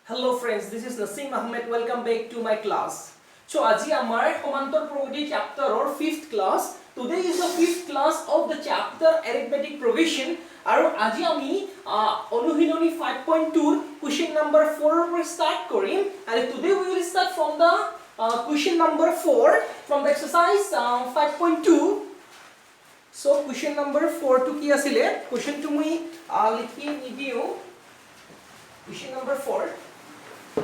Hello friends, this is Naseem Ahmed. Welcome back to my class. So aji amar Samantar Progradi chapter or 5th class. Today is the 5th class of the chapter arithmetic progression. Aru aji ami Anushiloni 5.2 question number 4 will start korim. And today we will start from the question number 4 from the exercise 5.2. So question number 4 to ki asile question to mui likhi nidiu. Question number 4.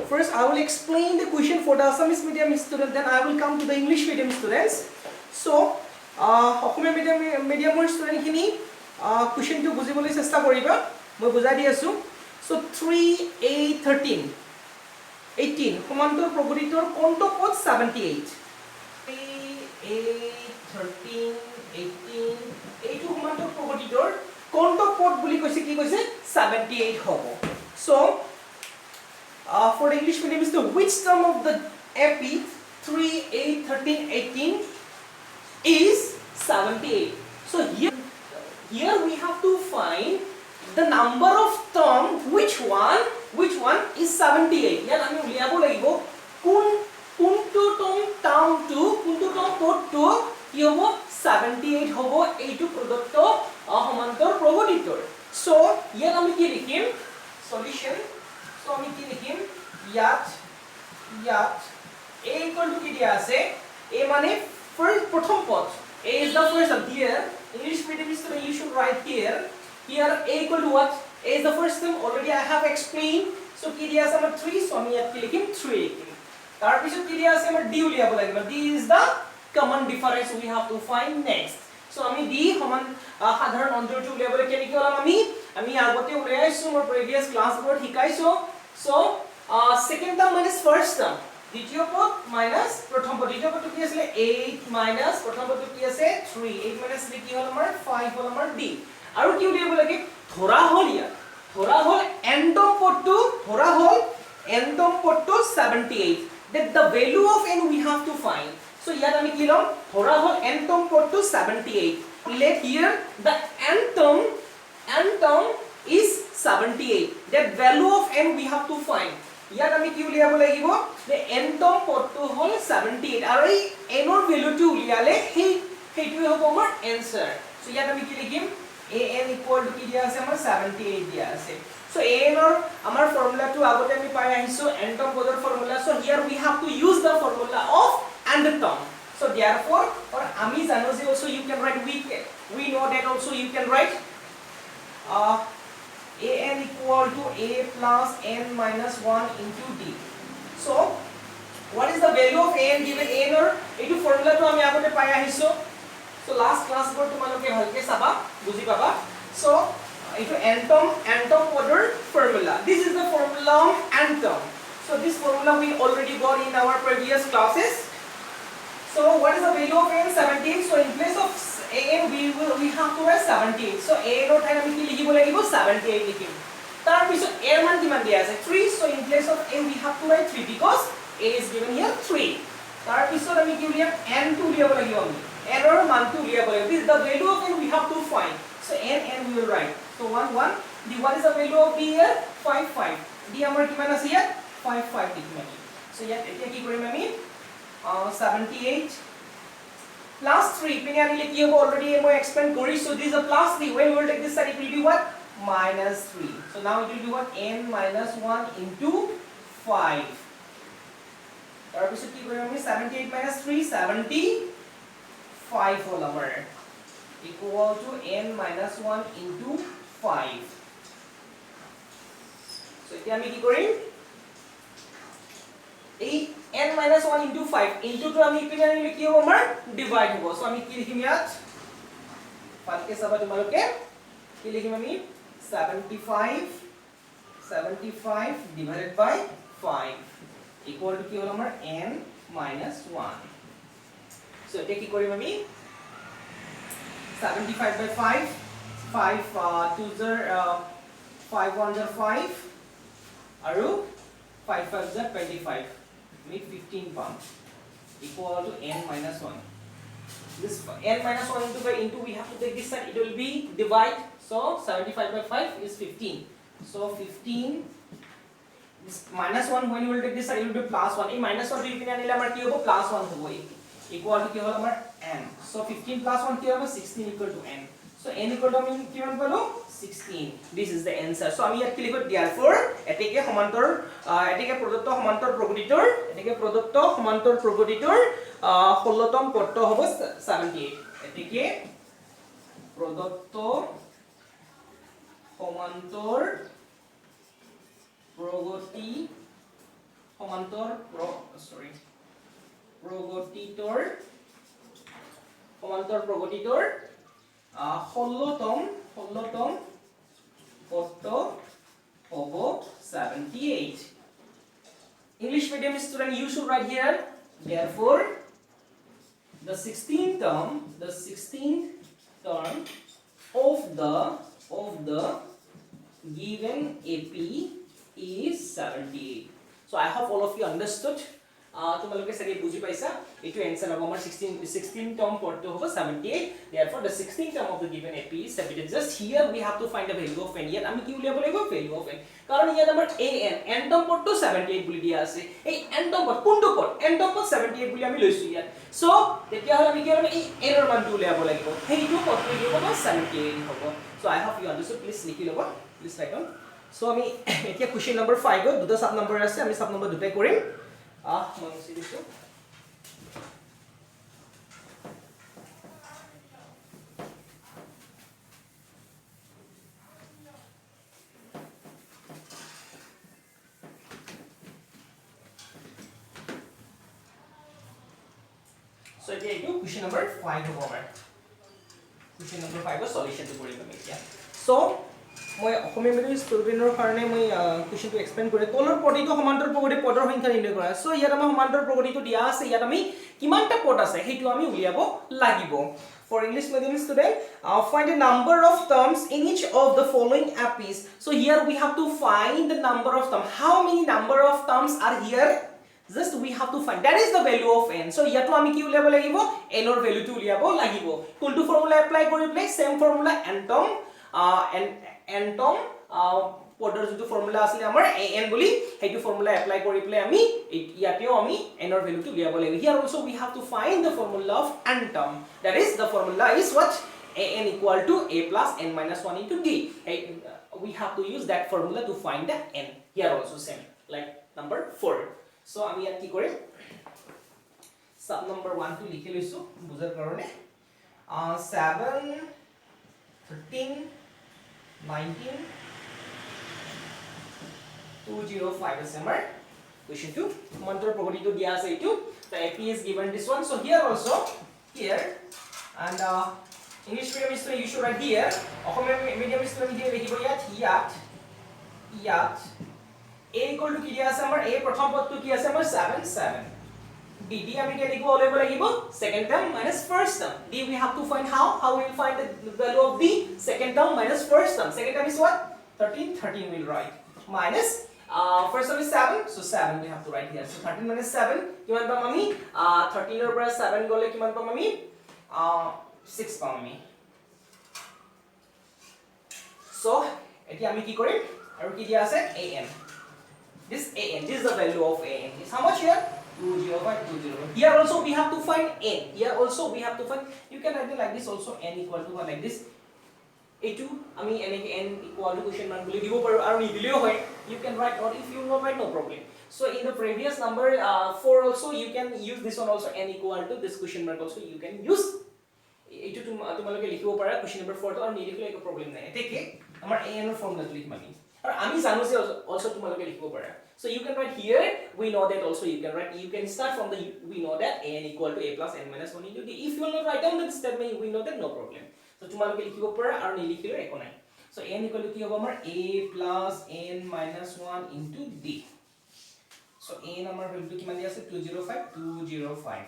First, I will explain the question for the Assamese medium student. Then I will come to the English medium students. So, Assamese medium student kini question to bujibole chesta koriba. Moi bujai di asu. So 3, 8, 13, 18. Samantar Prograditor konto pod 78. 3, 8, 13, 18. Eitu Samantar Prograditor konto pod buli koise ki koise 78 hobo. So for the English medium student, which term of the AP 3, 8, 13, 18 is 78? So here we have to find the number of term, which one is 78. Here আমি উলিয়াব লাগিব কোনটো term to কোনটো term port to কি হ'ব 78 হ'ব এইটো প্ৰদত্ত সমান্তৰ প্ৰগতিটোৰ. So here আমি কি লিখিম solution. So আমি কি লিখিম ইয়াত a equal to কি দিয়া আছে a মানে প্ৰথম পদ. A is the first term here. English medium student, you should write here a equal to what? A is the first term, already I have explained. So কি দিয়া আছে আমাৰ 3, so আমি ইয়াত কি লিখিম 3 লিখিম. তাৰ পিছত কি দিয়া আছে আমাৰ d উলিয়াব লাগিব. D is the common difference we have to find next. So আমি d সমান সাধাৰণ অন্তৰটো উলিয়াবলৈ কেনেকৈ হলাম আমি আগতে উলিয়াইছো মোৰ previous class বোৰত শিকাইছো. So second term minus first term, দ্বিতীয় পদ minus প্ৰথম পদ. দ্বিতীয় পদটো কি আছিল 8 minus প্ৰথম পদটো কি আছে 3. 8 minus 3 কি হ'ল আমাৰ 5 হ'ল আমাৰ d. আৰু কি উলিয়াব লাগে ধৰা হ'ল nতম পদটো 78. That the value of n we have to find. So ইয়াত আমি কি লম ধৰা হ'ল nতম পদটো 78. Let here the nth term is 78. That value of n we have to find. ইয়াত আমি কি উলিয়াব লাগিব যে nতম পদটো হ'ল 78 আৰু এই n ৰ ভ্যালুটো উলিয়ালে সেইটোৱে হ'ব আমাৰ answer. So ইয়াত আমি কি লিখিম an equal to কি দিয়া আছে আমাৰ 78 দিয়া আছে. So an ৰ আমাৰ ফৰ্মুলাটো আগতে আমি পাই আহিছো nতম পদৰ formula. So here we have to use the formula of nth term. So therefore or আমি জানো যে also you can write we know that also you can write an equal to a plus n minus 1 into d. So what is the value of an given an or etu formula to ami agote pai ahiso. So last class bor tumaloke bhalke saba buji paba. So etu nth order formula. This is the formula of nth. So this formula we already got in our previous classes. So what is the value of n? 17. So in place of an we have to write 78. So a ৰ ঠাইত আমি কি লিখিব লাগিব 78 লিখিম. তাৰ পিছত a ৰ মান কিমান দিয়া আছে 3. So in place of a we have to write 3 because a is given here 3. তাৰ পিছত আমি কি উলিয়াম n টো উলিয়াব লাগিব আমি n ৰ মানটো উলিয়াব লাগিব. This is the value of n we have to find. So n we will write. So 1 1 d. What is the value of d here 5 5. d আমাৰ কিমান আছে ইয়াত 5 5 লিখিম আমি. So ইয়াত এতিয়া কি কৰিম আমি 78 plus 3 পিনে আনিলে কি হ'ব already মই explain কৰিছো. This is a plus 3. When we will take this side it will be what minus 3. So now it will be what n minus 1 into 5. তাৰ পিছত কি কৰিম আমি 78 minus 3 75 হ'ল আমাৰ equal to n minus 1 into 5. So এতিয়া আমি কি কৰিম এই n minus 1 into 5 into to আমি ইপিনে আনিলে কি হ'ব আমাৰ divide হ'ব. So আমি কি লিখিম ইয়াত ভালকে চাবা তোমালোকে কি লিখিম আমি 75 divided by 5 equal to কি হ'ল আমাৰ n minus 1. So এতিয়া কি কৰিম আমি 75 by 5 2s are 5 1s are 5 আৰু 5 5s are 25. Make 15 pounds equal to n minus 1. This n minus 1 into we have to take this side, it will be divide. So 75 by 5 is 15. So 15 minus 1 when you will take this side it will be plus 1 এই minus 1 টো ইপিনে আনিলে আমাৰ কি হ'ব plus 1 হ'ব equal to কি হ'ল আমাৰ n so 15 plus 1 কি হ'ব 16 equal to n so n equal to আমি কিমান পালো 16 this is the answer so আমি ইয়াত কি লিখো therefore এটিকে সমান্তৰ এটিকে প্ৰদত্ত সমান্তৰ প্ৰগতিটোৰ 16তম পদটো হ'ব 78 এটিকে প্ৰদত্ত সমান্তৰ প্ৰগতিটোৰ 16তম পদটো হ'ব 78 English medium student you should write here therefore the 16th term of the given AP is 78 so I hope all of you understood তোমালোকে সবে বুজি পাইছা এটো आंसर হ'ব আমাৰ 16 term পদটো হ'ব 78 therefore the 16th term of the given AP is 78 just here we have to find the value of n ইয়াত আমি কি উলিয়াব লাগিব value of n কাৰণ ইয়াত আমাৰ n term পদটো 78 বুলি দিয়া আছে এই n term পদ কোনটো পদ n term পদ 78 বুলি আমি লৈছো ইয়াত সো তেতিয়া হলে আমি কি কৰিম এই n ৰ মানটো উলিয়াব লাগিব সেইটো পদটো কি হ'ব 78 হ'ব so I hope you understood please লিখি লব please write down so আমি এতিয়া question number 5 ত দুটা সাব নম্বৰ আছে আমি সাব নম্বৰ দুটাই কৰিম মই মুছি দিছো so এতিয়া এইটো question number 5 হ'ব আমাৰ question number 5 ৰ সলিউশন টো কৰিম আমি এতিয়া so মই অসমীয়া মিডিয়াম ষ্টুডেন্টৰ কাৰণে মই কোৱেশ্চনটো এক্সপ্লেইন কৰি তলৰ প্ৰতিটো সমান্তৰ প্ৰগতি পদৰ সংখ্যা নিৰ্ণয় কৰা সো ইয়াত আমাৰ সমান্তৰ প্ৰগতিটো দিয়া আছে ইয়াত আমি কিমানটা পদ আছে হেতু আমি উলিয়াব লাগিব for English medium student find the number of terms in each of the following APs so here we have to find the number of terms how many number of terms are here just we have to find that is the value of n so ইয়াতো আমি কি উলিয়াব লাগিব n ৰ ভ্যালুটো উলিয়াব লাগিব কোনটো formula apply কৰি play same formula n term পদৰ যেটো ফৰ্মুলা আছিল আমাৰ an বুলি হেতু ফৰ্মুলা এপ্লাই কৰি প্লে আমি ইয়াতেও আমি n ৰ ভ্যালুটো উলিয়াব লাগিব here also we have to find the formula of n term that is the formula is what an equal to a plus n minus 1 into d we have to use that formula to find the n here also same like number 4 so আমি ইয়াত কি কৰিম sub number 1 টো লিখি লৈছো বুজাৰ কাৰণে 7 13 19 205 is our question 2 সমান্তৰ প্ৰগতিটো দিয়া আছে এইটো the AP is given this one so here also here and English medium student you should write here Asomiya medium student here লিখিব ইয়াত a equal to কি দিয়া আছে আমাৰ a প্ৰথম পদটো কি আছে আমাৰ 7 7 d আমি কে লিখিব লাগিব second term minus first term d we have to find how we will find the value of the second term minus first term second term is what 13 we'll write minus first term is 7 so 7 we have to write here so 13 minus 7 কিমান পাম আমি 13 ৰ পৰা 7 গলে কিমান পাম আমি 6 পাম আমি so এতিয়া আমি কি কৰিম আৰু কি দিয়া আছে an this is the value of an is how much here 205 here also we have to find n here also we have to find you can write it like this also n equal to like this a2 আমি n equal to question mark বুলি দিব পাৰো আৰু নিদিলেও হয় you can write or if you not write no problem so in the previous number 4 also you can use this one also n equal to this question mark also you can use a2 তোমালোকে লিখিব পাৰা question number 4 আৰু নিদিলে একো problem নাই এতেকে আমাৰ an ৰ ফৰ্মুলাটো লিখিম আমি আৰু আমি জানো যে also তোমালোকে লিখিব পাৰা so you can write here we know that also you can start from the we know that an equal to a plus n minus 1 into d if you will not write down the statement we know that no problem so তোমালোকে লিখিব পাৰা আৰু নিলিখিলে একো নাই so n equal to কি হ'ব আমাৰ a plus n minus 1 into d so n আমাৰ ভ্যালুটো কিমান দিয়া আছে 205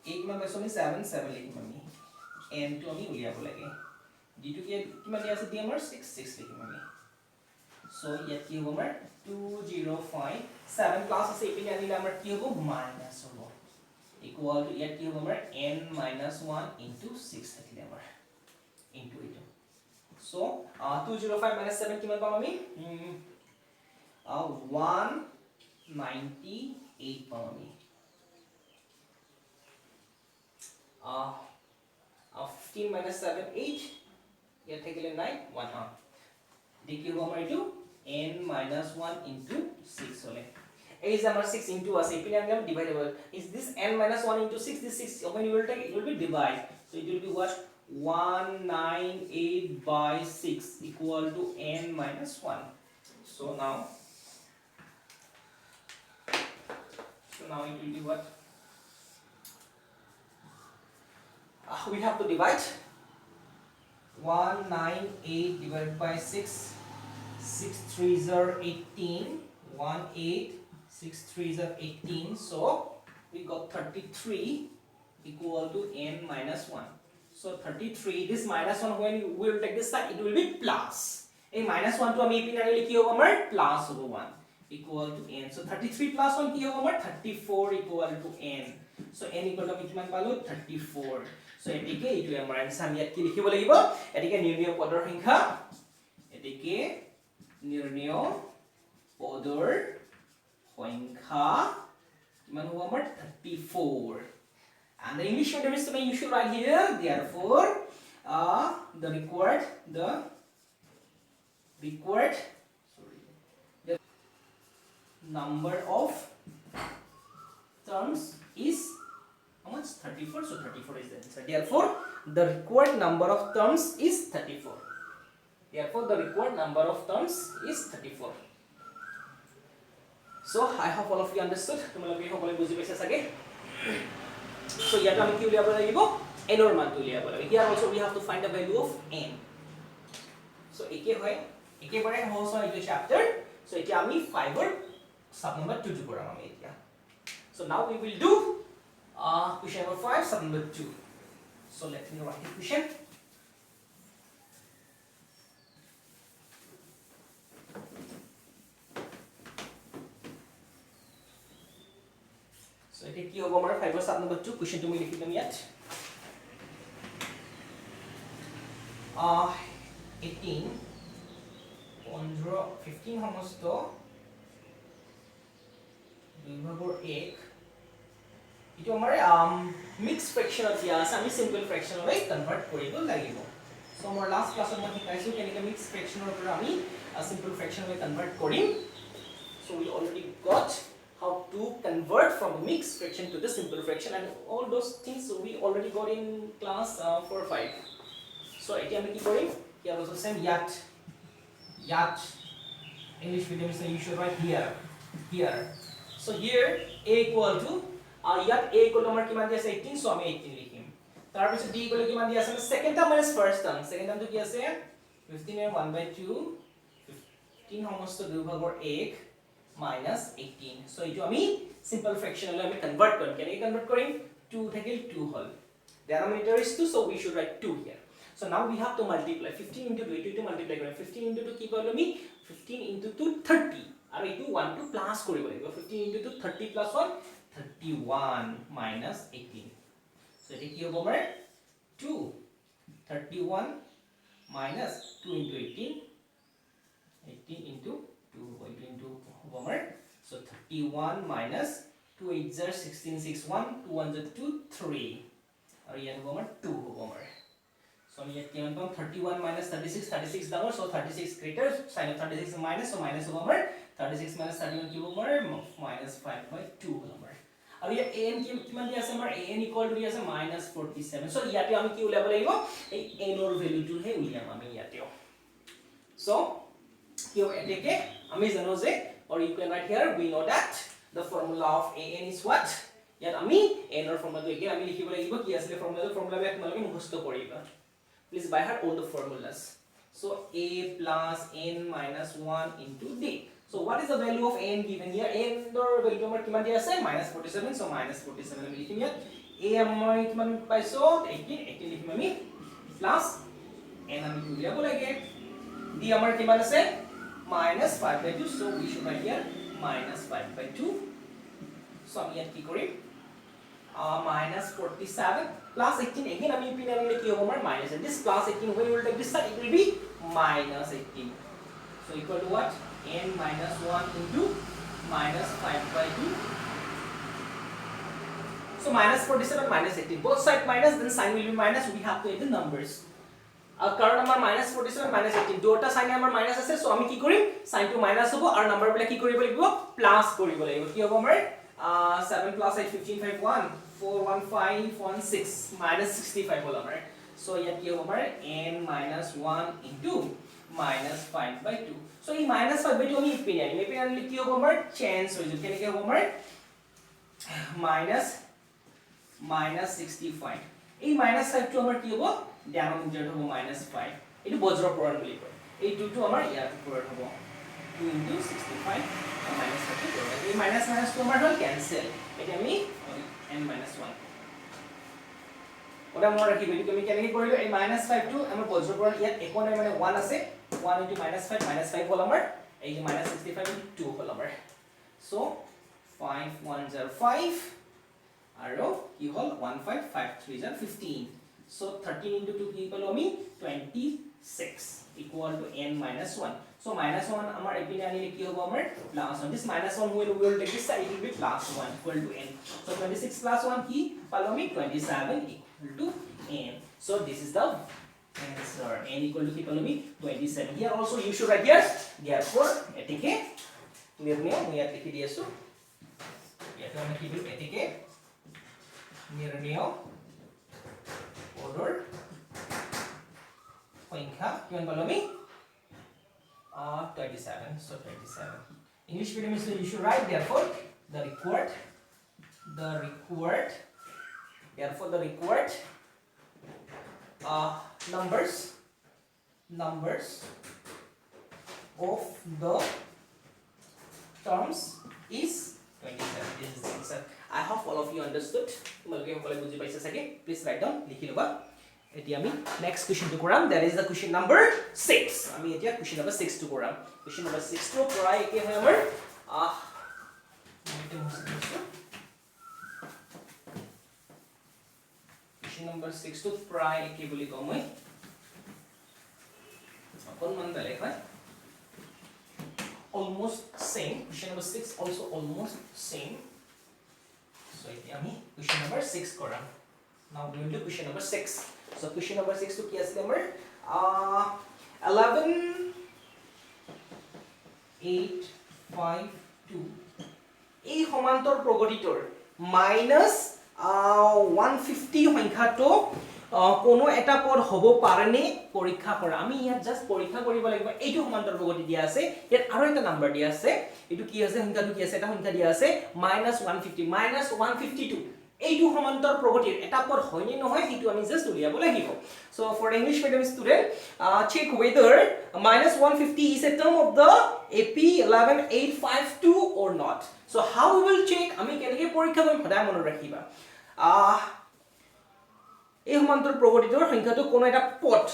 a কিমান পাইছো আমি 7 লিখিম আমি n টো আমি উলিয়াব লাগে d টো কিমান দিয়া আছে d আমাৰ 6 লিখিম আমি so ইয়াত কি হ'ব আমাৰ 205 7 প্লাস আছে ইপিনে আনিলে আমাৰ কি হ'ব মাইনাস হ'ব equal to ইয়াত কি হ'ব আমাৰ n minus 1 into 6 থাকিলে আমাৰ into এইটো so 205 minus 7 কিমান পাম আমি 198 পাম আমি 15 minus 7 8 ইয়াত থাকিলে 9 1 দেখি হ'ব আমাৰ এইটো n minus 1 into 6 হলে is our 6 into us if we are dividable is this n minus 1 into 6 this 6 when you will take it will be divide so it will be what 198 by 6 equal to n minus 1 so now it will be what we have to divide 198 divided by 6 6 3s are 18 18 6 3s are 18 so we got 33 equal to n minus 1 so 33 this minus 1 when we will take this side it will be plus a minus 1 to ami ipin anile ki hobo amar plus hobo 1 equal to n so 33 plus 1 ki hobo amar 34 equal to n so n equal to kiman palo 34 so etike itu amar answer ami yat ki likhibo lagibo etike nirniyo podor সংখ্যা etike nirniyo podor সংখ্যা কিমান হ'ব আমাৰ 34 and the English medium student you should write here therefore the required number of terms is how much 34 so 34 is the answer therefore the required number of terms is 34 therefore the required number of terms is 34 so I hope all of you understood তোমালোকে সকলোৱে বুজি পাইছা সাগে so ইয়াত আমি কি উলিয়াব লাগিব n ৰ মান উলিয়াব লাগিব here also we have to find the value of n so একে হয় একেবাৰে সহজ হয় এই চ্যাপ্টাৰ so এতিয়া আমি 5 ৰ sub number 2 টো কৰাম আমি এতিয়া so now we will do question number 5 sub number 2 so let me write the question so এটা কি হ'ব আমাৰ 5 ৰ sub number 2 question তুমি লিখি দিম ইয়াত 18 15 সমস্ত 2/1 এটো আমাৰ মিক্স ফ্ৰেকশনত দিয়া আছে আমি সিম্পল ফ্ৰেকশনলৈ কনভাৰ্ট কৰিব লাগিব সো আমাৰ লাষ্ট ক্লাছত মই শিকাইছো কেনেকৈ মিক্স ফ্ৰেকশনৰ পৰা আমি সিম্পল ফ্ৰেকশনলৈ কনভাৰ্ট কৰিম so we already got how to convert from mixed fraction to the simple fraction and all those things we already got in class 4 or 5 so এতিয়া আমি কি কৰিম here also same yat English medium so you should write here so here a equal to yat a equal to আমাৰ কিমান দি আছে 18 so আমি 18 লিখিম তাৰ পিছত d equal to কিমান দি আছে second term minus first term second term to কি আছে 15 and 1/2 15 সমস্ত 2/1 minus 18 so itu ami simple fraction লৈ আমি কনভার্ট কৰিম কেনে কনভাৰ্ট কৰিম 2 থাকিল 2 হল denominator is 2 so we should write 2 here so now we have to multiply 15 into 2 to multiply কৰিম 15 into 2 কি কৰিম আমি 15 into 2 30 আৰু এইটো 1 to plus কৰিব লাগিব 15 into 2 30 plus 1 31 minus 18 so এটা কি হ'ব আমাৰ 2 31 minus 2 into 18 into 2 into over so 31 minus 2 8s are 16 6 1 2 1s are 2 3 और ये over 2 over so ये क्या मतलब 31 minus 36 down so 36 greater sin of 36 minus so minus over 36 minus 31 cube over minus 5/2 over और ये an की किमान दिया আছে আমাৰ an equal to दिया আছে -47 so ইয়াতে আমি কি উলিয়াব লাগিব এই n ৰ ভ্যালুটো হে উলিয়াম আমি ইয়াতেও so কিয় এটাকে আমি জানো যে or you can write here we know that the formula of an is what ইয়াত আমি n ৰ ফৰ্মুলাটো একে আমি লিখিব লাগিব কি আছে ফৰ্মুলা বে আপোনালোকে মুখস্থ কৰিবা please by heart all the formulas so a plus n minus 1 into d so what is the value of n given here n ৰ ভ্যালু আমাৰ কিমান দিয়া আছে -47 so -47 আমি লিখিম ইয়াত a আমাৰ কিমান পাইছো 18 লিখিম আমি plus n আমি উলিয়াব লাগে d আমাৰ কিমান আছে -5/2 so we should write here -5/2 so আমি ইয়াত কি কৰিম -47 plus 18 again আমি পিনে আনিলে কি হ'ব আমাৰ -18 this plus 18 when you will take this side it will be -18 so equal to what n minus 1 into minus 5 by 2. So minus 47 minus 18, both side minus, then sign will be minus. We have to add the numbers. Karon amar minus 47 minus 18 দুটা sign আমাৰ minus আছে, so আমি কি কৰিম, সাইনটো minus হ'ব আৰু number বিলাক কি কৰিব লাগিব, প্লাস কৰিব লাগিব। কি হ'ব আমাৰ 7 plus 8 15 5 1 4 1 5 1 6 minus 65 হ'ল আমাৰ। সো ইয়াত কি হ'ব আমাৰ n minus 1 into minus 5 by 2। So এই minus 5 by 2 আমি ইপিনে আনিলে কি হ'ব আমাৰ চেঞ্জ হৈ যাব, কেনেকৈ হ'ব আমাৰ minus 65। এই minus 5 টো আমাৰ কি হ'ব, denominator হ'ব -5, এটো বজ্ৰ পূৰণ বুলি কয়। এই 2 টো আমাৰ ইয়াত পূৰণ হ'ব 2 into 65 minus 5 টো এই minus টো আমাৰ হ'ল cancel, এটা আমি n minus 1 ওটা মনত ৰাখিব। এটো আমি কেনেকৈ কৰিলো, এই -5 টো আমাৰ বজ্ৰ পূৰণ ইয়াত একো নাই, মানে 1 আছে, 1 into -5 হ'ল আমাৰ, এই যে -65 into 2 হ'ল আমাৰ। সো 5 1 0 5 আৰু কি হ'ল 1 5 5 3 0 15। So 13 into 2 কি পালো আমি 26 equal to n minus 1. So minus 1 আমাৰ এপিনে আনিলে কি হ'ব আমাৰ plus 1, this minus 1 will take this side, it will be plus 1 equal to n. So 26 plus 1 কি পালো আমি 27 equal to n. So this is the answer, n equal to কি পালো আমি 27। Here also you should write here, therefore এটিকে নিৰ্ণয় মই ইয়াত লিখি দি আছো, ইয়াত আমি কি দিম, এটিকে নিৰ্ণয় পদৰ সংখ্যা কিমান পালো আমি 27। So 27 English medium is, you should write therefore the required numbers of the terms is 27. This is the answer. I hope all of you understood. তোমালোকে সকলে বুজি পাইছে সাগে, please write down, লিখি লবা। এতিয়া আমি next question to কৰাম, that is the question number 6। আমি এতিয়া question number 6 to কৰাম। question number 6 to পৰাই একে হয় আমাৰ question number 6 to পৰাই একে বুলি কম মই, অকনমান বেলেগ হয়, almost same। question number 6 also almost same। So আমি question number 6 কৰাম। Now we will do question number 6. So question number 6 to কি আছিল আমাৰ 11 8 5 2 এই সমান্তৰ প্ৰগতিটোৰ minus 150 সংখ্যাটো কোনো এটা পদ হ'ব পাৰেনে পৰীক্ষা কৰা। আমি ইয়াত জাস্ট পৰীক্ষা কৰিব লাগিব, এইটো সমান্তৰ প্ৰগতি দিয়া আছে, ইয়াত আৰু এটা নাম্বাৰ দিয়া আছে, এইটো কি আছে, সংখ্যাটো কি আছে, এটা সংখ্যা দিয়া আছে -150 -152। এইটো সমান্তৰ প্ৰগতিৰ এটা পদ হয় নে নহয় সেইটো আমি জাস্ট উলিয়াব লাগিব। So for English medium student, check whether -150 is a term of the AP 11852 or not. So how we will check, আমি কেনেকৈ পৰীক্ষা কৰিম সদায় মনত ৰাখিবা। এই সমান্তৰ প্ৰগতিটোৰ সংখ্যাটো কোনো এটা পদ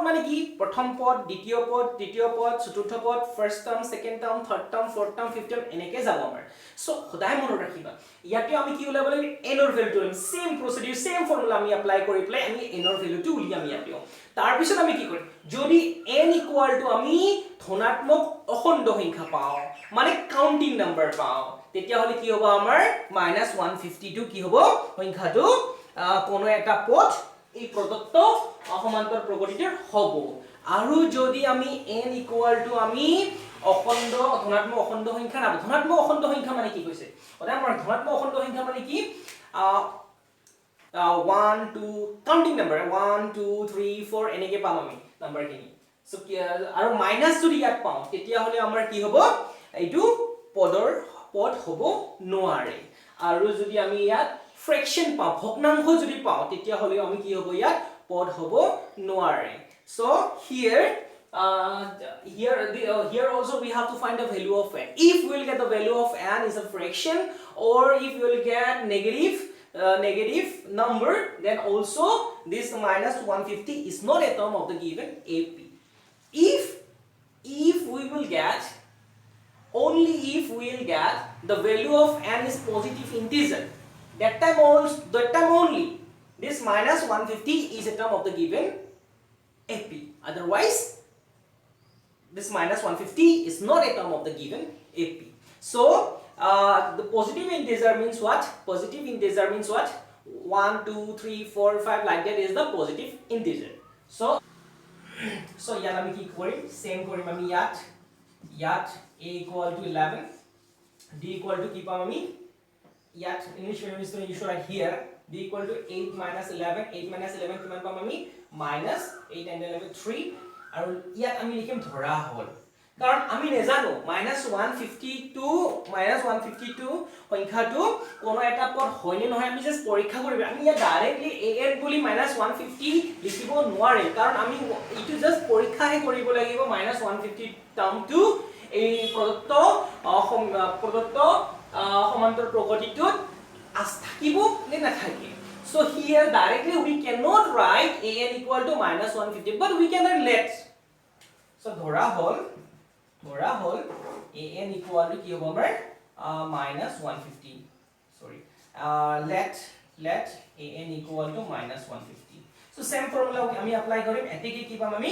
মানে কি, প্ৰথম পদ, দ্বিতীয় পদ, তৃতীয় পদ, চতুৰ্থ পদ, first term, second term, third term, fourth term, fifth term, এনেকে যাব আমাৰ। সো সদায় মনত ৰাখিবা, ইয়াতে আমি কি উলিয়াব লাগিব, n ৰ ভ্যালুটো উলিয়াম, সেম প্ৰসিডিউৰ, সেম ফৰ্মুলা আমি এপ্লাই কৰি প্লাই আমি n ৰ ভ্যালুটো উলিয়াম ইয়াতে। তাৰ পিছত আমি কি কৰিম, যদি n ইকুয়াল টু আমি ধনাত্মক অখণ্ড সংখ্যা পাওঁ, মানে কাউন্টিং নাম্বাৰ পাওঁ, তেতিয়া হলে কি হ'ব আমাৰ -152 কি হ'ব সংখ্যাটো কোনো এটা পদ এই প্ৰদত্ত সমান্তৰ প্ৰগতিৰ হ'ব। আৰু যদি আমি n ইকুয়াল টু আমি অখণ্ড ধনাত্মক অখণ্ড সংখ্যা না, ধনাত্মক অখণ্ড সংখ্যা মানে কি কৈছে, অৰ্থাৎ আমাৰ ধনাত্মক অখণ্ড সংখ্যা মানে কি 1 2 কাউন্টিং নাম্বাৰ 1 2 3 4 এনেকে পাম আমি নাম্বাৰখিনি। সো আৰু মাইনাস যদি ইয়াত পাওঁ তেতিয়া হলে আমাৰ কি হ'ব, এইটো পদ হ'ব নোৱাৰে। আৰু যদি আমি ইয়াত ফ্ৰেকশন পাওঁ, ভগ্নাংশ যদি পাওঁ তেতিয়া হলে আমি কি হ'ব, ইয়াত পদ হ'ব নোৱাৰে। So here also we have to find the value of n. If we will get the value of n is a fraction, or if we will get negative number, then also this -150 is not a term of the given AP. If we will get, only if we will get the value of n is positive integer, that time only this -150 is a term of the given AP. Otherwise this minus 150 is not a term of the given AP. So the positive integer means what? Positive integer means what? 1, 2, 3, 4, 5 like that is the positive integer. So ইয়াত আমি কি কৰিম? Same কৰিম আমি ইয়াত a equal to 11, d equal to কি পাম আমি? ইয়াত English medium student you should write here d equal to 8 minus 11, 8 minus 11 কিমান পাম আমি? minus 8 and 11 3 আৰু ইয়াত আমি লিখিম ধৰা হল কাৰণ আমি নেজানো -152 সংখ্যাটো কোন এটা পদ হয়নে নহয় আমি জাস্ট পৰীক্ষা কৰিব আমি ইয়া ডাইৰেক্টলি an বুলি -150 লিখিব নোৱাৰে কাৰণ আমি ইটো জাস্ট পৰীক্ষাহে কৰিব লাগিব -150 টাৰ্মটো এই প্ৰদত্ত সমান্তর প্রগতিটোত আস থাকিব নে নাথাকে so here directly we cannot write an equal to -150 but we can let so ধৰা হল an equal to কি হ'ব আমাৰ -150 sorry let an equal to -150 so same formula আমি apply কৰিম এতেকে কি পাম আমি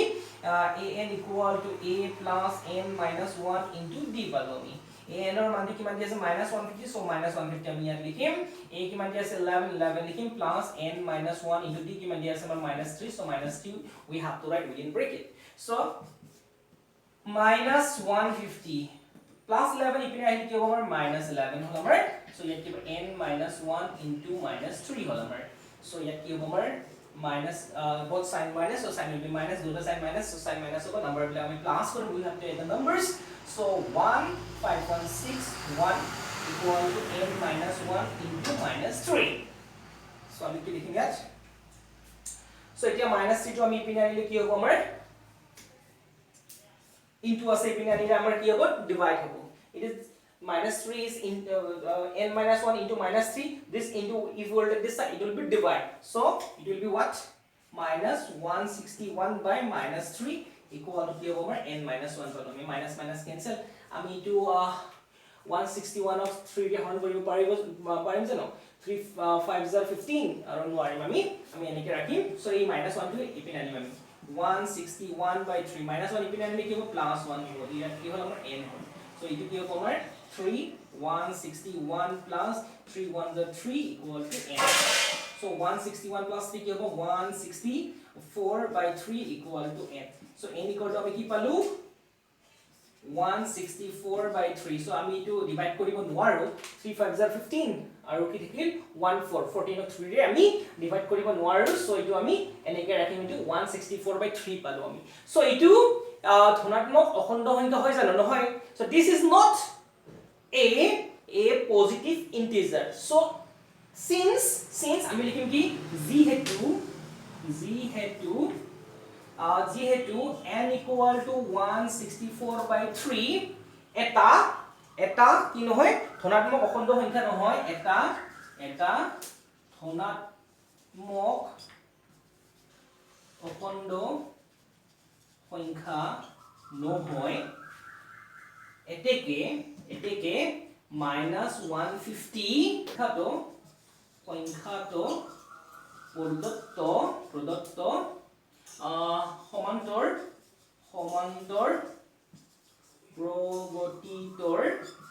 an equal to a plus n minus 1 into d পালো আমি an এর মান কিমান দি আছে -150 so -150 আমি ইয়াত লিখিম a কিমান দি আছে 11 লিখিম plus n minus 1 into d কিমান দি আছে আমাৰ -3 so -2 we have to write within bracket so -150 plus 11 ইপিনে আহিল কি হ'ব আমাৰ -11 হল আমাৰ so ইয়াত কি n -1 into -3 হল আমাৰ so ইয়াত কি হ'ব আমাৰ minus both sign minus so sign will be minus do the sign minus so sign minus over number will be plus for we have to add the numbers so 15161 equal to n minus 1 into -3 so আমি কি লিখিম ইয়াত so এতিয়া -3 টো আমি ইপিনে আনিলে কি হ'ব আমাৰ into আছে ইপিনে আনিলে আমাৰ কি হ'ব divide হ'ব it is -3 is in n minus 1 into -3 this into if we will take this side it will be divide so it will be what -161 by -3 equal to কি হ'ব n minus 1 পালো আমি minus minus cancel আমি to 161 of 3 কে হৰণ কৰিব পাৰিম জানো 3 5 are 15 আৰু নোৱাৰিম আমি এনেকে ৰাখিম so এই -1 টো ইপিনে আনিম আমি 161 by 3 -1 ইপিনে আনিলে কি হ'ব +1 হ'ব ইয়াত কি হ'ল আমাৰ n হ'ল so ইটো কি হ'ব আমাৰ 3 161 plus 3 1 the 3 equal to n so 161 plus 3 কি হ'ব 164 by 3 equal to n so n equal to আমি কি পালো 164 by 3 so আমি ইটো ডিভাইড কৰিব নোৱাৰো 3 5 are 15 আৰু কি থাকিল 14 14 of 3 ৰে আমি ডিভাইড কৰিব নোৱাৰো so ইটো আমি এনেকে ৰাখিম ইটো 164 by 3 পালো আমি so ইটো ধনাত্মক অখণ্ড সংখ্যা হয় জানো নহয় so this is not a positive integer so since আমি লিখিম কি যেহেতু n equal to 164 by 3 এটা কি নহয় ধনাত্মক অখণ্ড সংখ্যা নহয় এটা ধনাত্মক অখণ্ড সংখ্যা নহয় এতেকে -150 সংখ্যাটো প্ৰদত্ত সমান্তৰ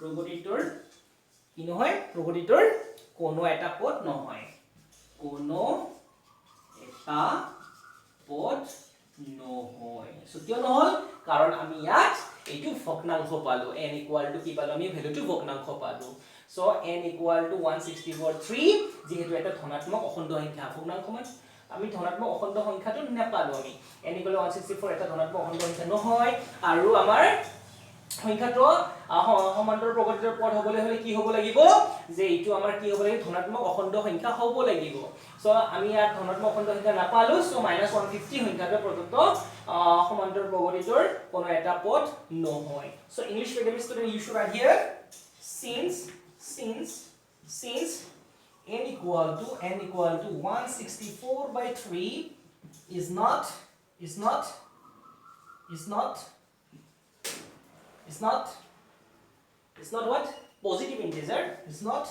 প্ৰগতিটোৰ কি নহয় প্ৰগতিটোৰ কোনো এটা পদ নহয় so কিয় নহল কাৰণ আমি ইয়াত এইটো ভগ্নাংশ পালো n equal to কি পালো আমি ভ্যালুটো ভগ্নাংশ পালো so n equal to 164 3 যেহেতু এটা ধনাত্মক অখণ্ড সংখ্যা ভগ্নাংশ মানে আমি ধনাত্মক অখণ্ড সংখ্যাটো নেপালো আমি n equal to 164 এটা ধনাত্মক অখণ্ড সংখ্যা নহয় আৰু আমাৰ সংখ্যাটো সমান্তৰ প্ৰগতিৰ পদ হ'বলৈ হলে কি হ'ব লাগিব যে এইটো আমাৰ কি হ'ব লাগিব ধনাত্মক অখণ্ড সংখ্যা হ'ব লাগিব সো আমি ইয়াত ধনাত্মক অখণ্ড সংখ্যা নাপালো সো -150 সংখ্যাটো প্ৰদত্ত সমান্তৰ প্ৰগতিৰ কোনো এটা পদ নহয় so English medium student you should write here since n equal to 164 by 3 is not what positive integer it's not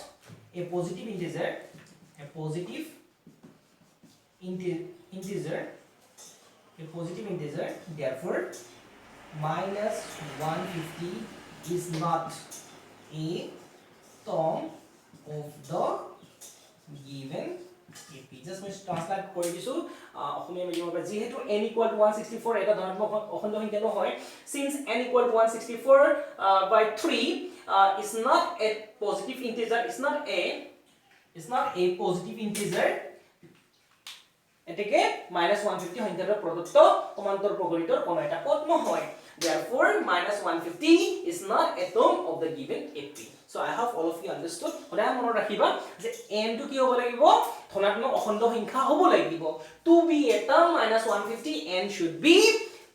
a positive integer therefore minus 150 is not a term of the given AP. Just me translate কৰি দিছো অসমীয়া মিডিয়ামৰ পৰা যেহেতু n equal to 164 এটা ধনাত্মক অখণ্ড সংখ্যা নহয়, since n equal to 164 by 3 is not a positive integer, is not a positive integer, এটাকে -150 সংখ্যাটোৰ প্ৰদত্ত সমান্তৰ প্ৰকৃতিৰ কোন এটা পদ নহয়। Therefore -150 is not a term of the given AP. So I have all of you understood. সদায় মনত ৰাখিবা যে n টো কি হ'ব লাগিব, ধনাত্মক অখণ্ড সংখ্যা হ'ব লাগিব। To be a term -150, n should be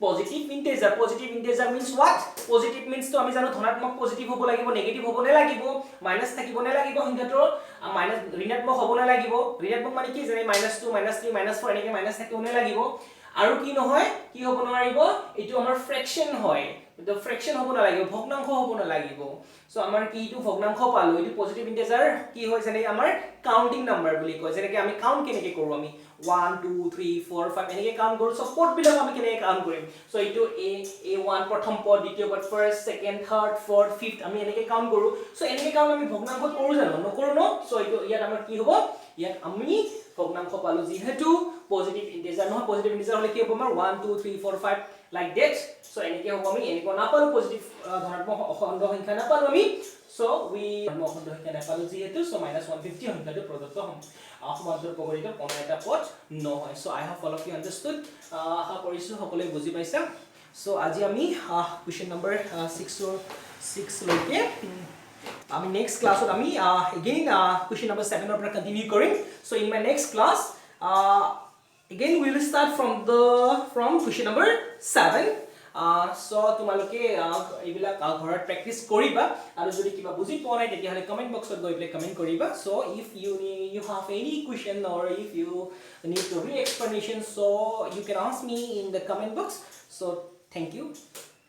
positive integer. Positive integer means what? Positive means to আমি জানো ধনাত্মক পজিটিভ হ'ব লাগিব, নেগেটিভ হ'ব নালাগিব, মাইনাস থাকিব নালাগিব সংখ্যাটোৰ, মাইনাস ঋণাত্মক হ'ব নালাগিব। ঋণাত্মক মানে কি জানে -2 -3 -4 এনেকে মাইনাস থাকিব নালাগিব। আৰু কি নহয়, কি হ'ব নোৱাৰিব, এইটো আমাৰ ফ্ৰেকশন হয়, তো ফ্ৰেকশন হ'ব নালাগিব, ভগ্নাংশ হ'ব নালাগিব। সো আমাৰ কি এইটো ভগ্নাংশ পালো, এইটো পজিটিভ ইন্টিজাৰ কি হয় যেনে আমাৰ কাউন্টিং নাম্বাৰ বুলি কয়, যেনেকৈ আমি কাউন্ট কেনেকৈ কৰো, আমি 1 2 3 4 5 এনেকৈ কাউন্ট কৰো। সো পদ বিলাক আমি কেনেকৈ কাউন্ট কৰিম, সো এইটো a1 প্ৰথম পদ, দ্বিতীয় পদ, first second third fourth fifth, আমি এনেকৈ কাউন্ট কৰো। সো এনেকৈ কাউন্ট আমি ভগ্নাংশত কৰো জানো, নকৰো ন। সো এইটো ইয়াত আমাৰ কি হ'ব, ইয়াত আমি ভগ্নাংশ পালো, যেহেতু পজিটিভ ইন্টিজাৰ নহয়, পজিটিভ ইন্টিজাৰ হলে কি হ'ব আমাৰ 1 2 3 4 5 লাইক দ্যাট। সো এনেকৈ হ'ব, আমি এনেকৈ নাপালো, পজিটিভ ধনাত্মক অখণ্ড সংখ্যা নাপালো আমি। সো উই অখণ্ড সংখ্যা নাপালো যেহেতু, সো -150 সংখ্যাটো প্ৰদত্ত সমান্তৰ প্ৰকৃতিৰ কোনো এটা পদ নহয়। So I have all of you understood. আশা কৰিছো সকলোৱে বুজি পাইছা। সো আজি আমি কুৱেশ্যন নম্বৰ 6 লৈকে আমি নেক্সট ক্লাছত আমি again question number 7 ৰ পৰা কন্টিনিউ কৰিম। So in my next class again we will start from question number 7. So তোমালোকে এইবিলাক ঘৰত প্ৰেক্টিস কৰিবা, আৰু যদি কিবা বুজি পোৱা নাই তেতিয়া হলে কমেন্ট বক্সত গৈ প্লে কমেন্ট কৰিবা। So if you have any question or if you need to re explanation, so you can ask me in the comment box. So thank you.